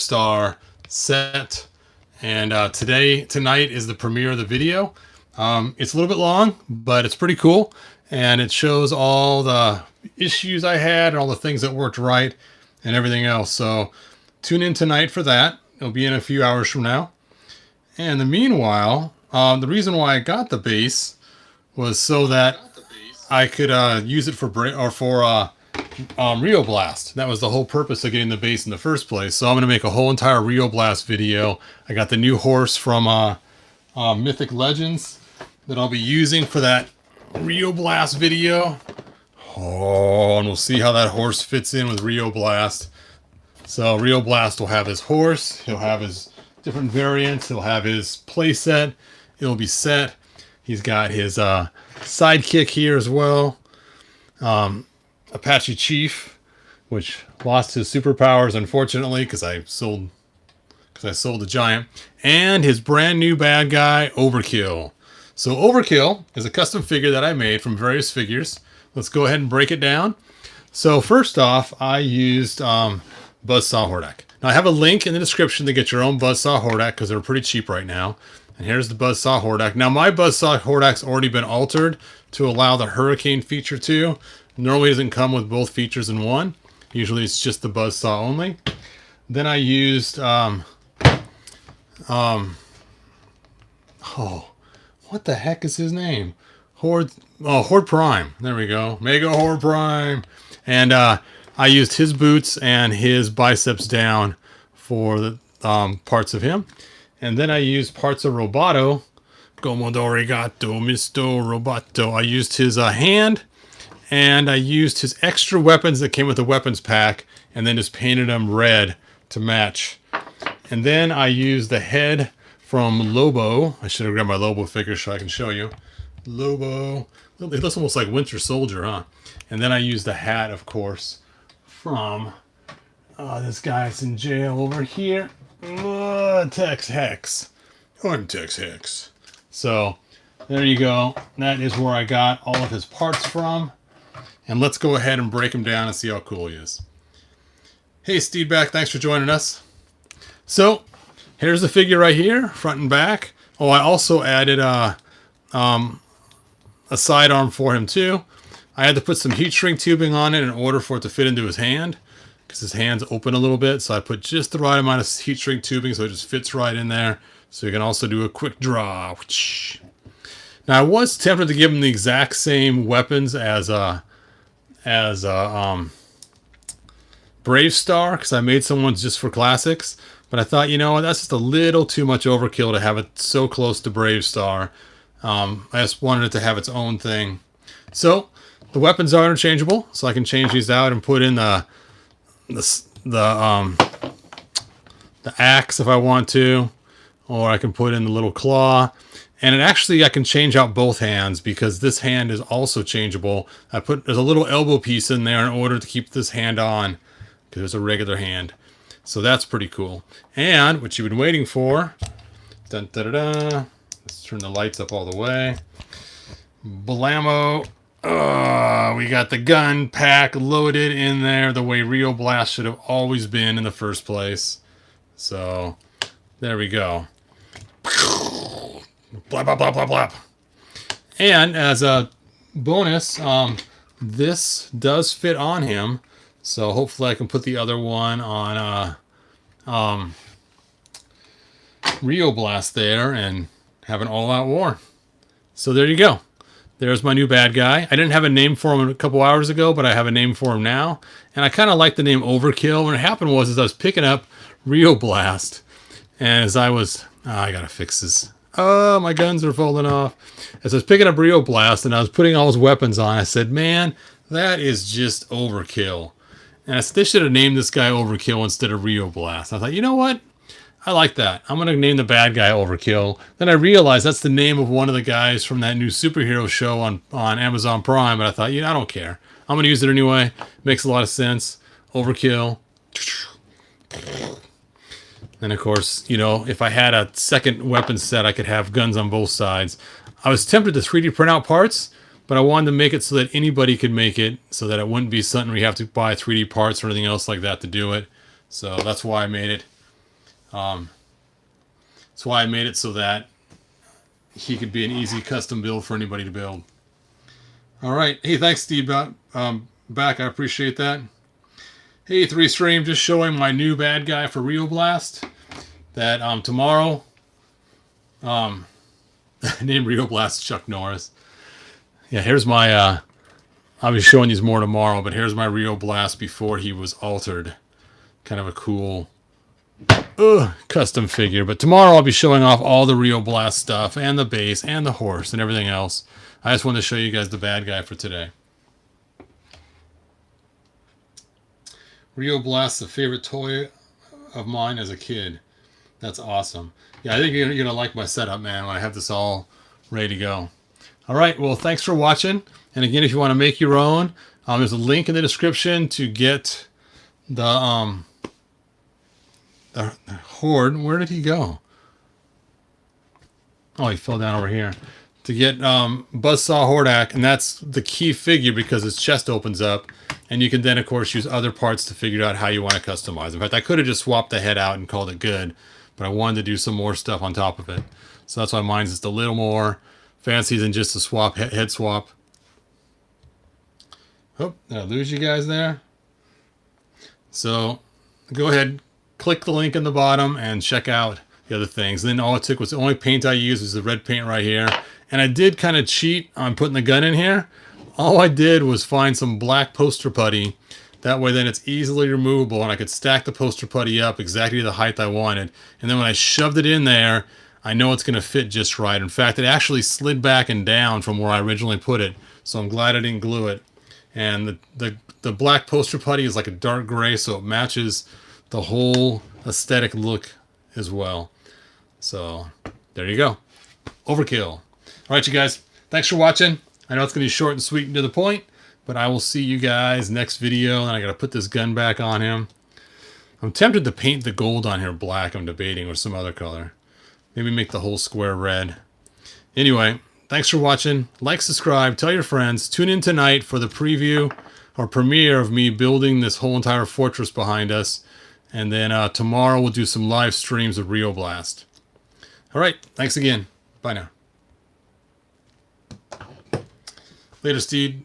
Star set. And tonight is the premiere of the video. It's a little bit long, but it's pretty cool. And it shows all the issues I had and all the things that worked right and everything else. So tune in tonight for that. It'll be in a few hours from now. And in the meanwhile, the reason why I got the base was so that I could use it for Rio-Blast. That was the whole purpose of getting the base in the first place. So I'm going to make a whole entire Rio-Blast video. I got the new horse from Mythic Legends that I'll be using for that Rio-Blast video. Oh, and we'll see how that horse fits in with Rio-Blast. So Rio-Blast will have his horse. He'll have his different variants. He'll have his play set. It'll be set. He's got his sidekick here as well. Apache Chief, which lost his superpowers unfortunately because I sold the giant, and his brand new bad guy Overkill. So Overkill is a custom figure that I made from various figures. Let's go ahead and break it down. So first off, I used Buzzsaw Hordak. Now I have a link in the description to get your own Buzzsaw Hordak because they're pretty cheap right now. And here's the Buzzsaw Hordak. Now my Buzzsaw Hordak's already been altered to allow the Hurricane feature too. Normally it doesn't come with both features in one. Usually it's just the Buzzsaw only. Then I used what the heck is his name? Horde Prime. There we go. Mega Horde Prime. And I used his boots and his biceps down for the parts of him. And then I used parts of Roboto. Como Dorigato, Misto Roboto. I used his hand, and I used his extra weapons that came with the weapons pack, and then just painted them red to match. And then I used the head from Lobo. I should have grabbed my Lobo figure so I can show you. Lobo. It looks almost like Winter Soldier, huh? And then I used the hat, of course, from this guy's in jail over here. Tex Hex. I'm Tex Hex. So there you go. That is where I got all of his parts from. And let's go ahead and break him down and see how cool he is. Hey, Steedback, thanks for joining us. So here's the figure right here, front and back. Oh, I also added a sidearm for him too. I had to put some heat shrink tubing on it in order for it to fit into his hand, because his hand's open a little bit. So I put just the right amount of heat shrink tubing so it just fits right in there. So you can also do a quick draw. Now I was tempted to give him the exact same weapons as Brave Star, because I made some ones just for classics. But I thought, you know, that's just a little too much overkill to have it so close to Brave Star. I just wanted it to have its own thing. So the weapons are interchangeable, so I can change these out and put in the axe if I want to, or I can put in the little claw. And I can change out both hands because this hand is also changeable. There's a little elbow piece in there in order to keep this hand on, because it's a regular hand. So that's pretty cool. And what you've been waiting for, dun, da, da, da. Let's turn the lights up all the way. Blammo. We got the gun pack loaded in there the way Rio-Blast should have always been in the first place. So there we go. Blah, blah, blah, blah, blah. And as a bonus, this does fit on him. So hopefully I can put the other one on Rio-Blast there and have an all-out war. So there you go. There's my new bad guy. I didn't have a name for him a couple hours ago, but I have a name for him now. And I kind of like the name Overkill. What happened was I was picking up Rio-Blast, and as I was... I gotta fix this. Oh, my guns are falling off. As I was picking up Rio-Blast and I was putting all his weapons on, I said, man, that is just overkill. And I said, they should have named this guy Overkill instead of Rio-Blast. I thought, you know what? I like that. I'm going to name the bad guy Overkill. Then I realized that's the name of one of the guys from that new superhero show on Amazon Prime. But I thought, I don't care. I'm going to use it anyway. Makes a lot of sense. Overkill. And of course, if I had a second weapon set, I could have guns on both sides. I was tempted to 3D print out parts, but I wanted to make it so that anybody could make it, so that it wouldn't be something where you have to buy 3D parts or anything else like that to do it. So that's why I made it. That's why I made it so that he could be an easy custom build for anybody to build. All right. Hey, thanks, Steve. Back. I appreciate that. Hey, 3Stream, just showing my new bad guy for Rio-Blast. That tomorrow, named Rio-Blast Chuck Norris. Yeah, here's my. I'll be showing these more tomorrow, but here's my Rio-Blast before he was altered. Kind of a cool custom figure. But tomorrow I'll be showing off all the Rio-Blast stuff and the base and the horse and everything else. I just wanted to show you guys the bad guy for today. Rio-Blast, a favorite toy of mine as a kid. That's awesome. Yeah, I think you're going to like my setup, man, when I have this all ready to go. All right, well, thanks for watching. And again, if you want to make your own, there's a link in the description to get the Horde. Where did he go? Oh, he fell down over here. To get Buzzsaw Hordak, and that's the key figure because his chest opens up, and you can then, of course, use other parts to figure out how you want to customize. In fact, I could have just swapped the head out and called it good, but I wanted to do some more stuff on top of it. So that's why mine's just a little more fancy than just a swap head swap. Oh, did I lose you guys there? So go ahead, click the link in the bottom and check out the other things. Then all it took was the only paint I used was the red paint right here. And I did kind of cheat on putting the gun in here. All I did was find some black poster putty. That way then it's easily removable and I could stack the poster putty up exactly the height I wanted. And then when I shoved it in there, I know it's going to fit just right. In fact, it actually slid back and down from where I originally put it. So I'm glad I didn't glue it. And the black poster putty is like a dark gray, so it matches the whole aesthetic look as well. So there you go. Overkill. All right, you guys. Thanks for watching. I know it's going to be short and sweet and to the point, but I will see you guys next video. And I got to put this gun back on him. I'm tempted to paint the gold on here black. I'm debating, or some other color. Maybe make the whole square red. Anyway, thanks for watching. Like, subscribe, tell your friends. Tune in tonight for the preview or premiere of me building this whole entire fortress behind us. And then tomorrow we'll do some live streams of Rio-Blast. All right, thanks again. Bye now. Later, Steve.